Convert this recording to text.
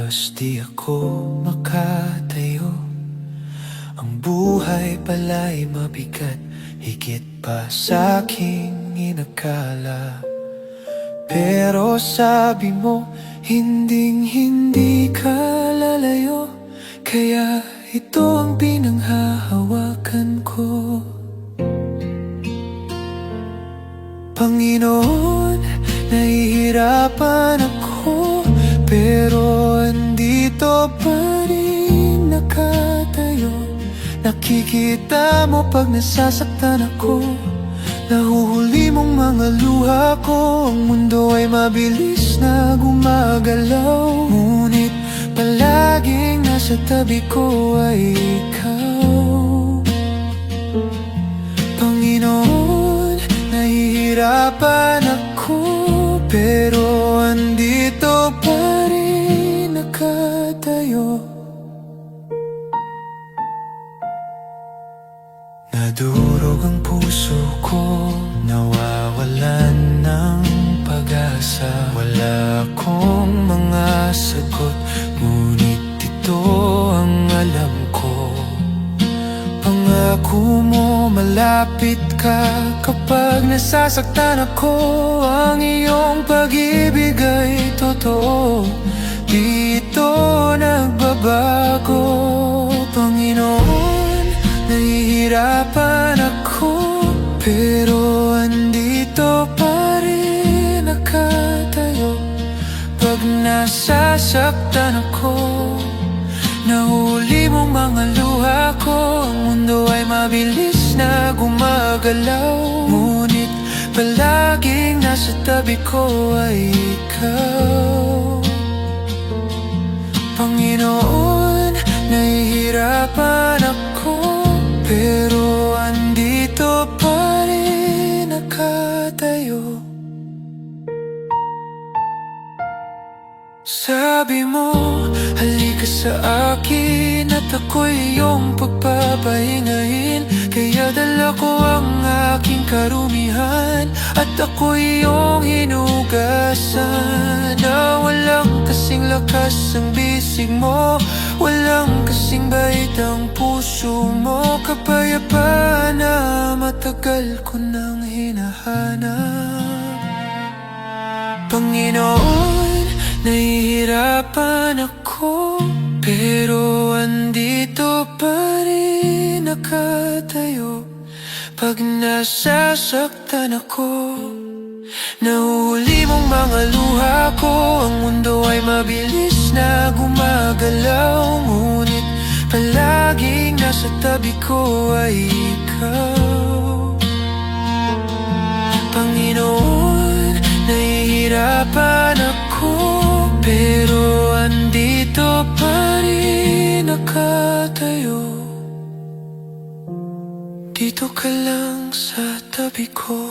halos di ako makatayo. Ang buhay pala'y mabigat, higit pa sa aking inakala. Pero sabi mo, hinding-hindi ka lalayo, kaya ito ang pinanghahawakan ko. Panginoon, nahihirapan ako, pero andito pa rin nakatayo. Nakikita mo pag nasasaktan ako, nahuhuli mong mga luha ko. Ang mundo ay mabilis na gumagalaw, ngunit palaging nasa tabi ko ay ikaw. Panginoon, nahihirapan ako, pero andito pa rin nakatayo. Nadurog ang puso ko, nawawalan ng pag-asa. Wala akong mga sagot, ngunit ito ang alam ko. Pangako mo, malapit ka kapag nasasaktan ako. Ang iyong pag-ibig ay totoo, di ito nagbabago. Panginoon, nahihirapan ako, pero andito pa rin nakatayo. Pag nasasaktan ako, nahuli mong mga luha ko. Ang mundo ay mabilis na gumagalaw, ngunit palaging nasa tabi ko ay ikaw. Panginoon, nahihirapan ako, pero andito pa rin nakatayo. Sabi mo, halika sa akin at ako'y iyong pagpapahingahin. Kaya dala ko ang aking karumihan at ako'y iyong hinugasan. Na walang kasing lakas ang bisig mo, walang kasing bait ang puso mo. Kapayapaan na matagal ko nang hinahanap. Panginoon, nahihirapan ako, pero andito pa rin nakatayo. Pag nasasaktan ako, nahuhuli mong mga luha ko. Ang mundo ay mabilis na gumagalaw, ngunit palaging nasa tabi ko ay ikaw. Panginoon, nahihirapan ako, pero andito pa rin nakatayo. Dito ka lang sa tabi ko.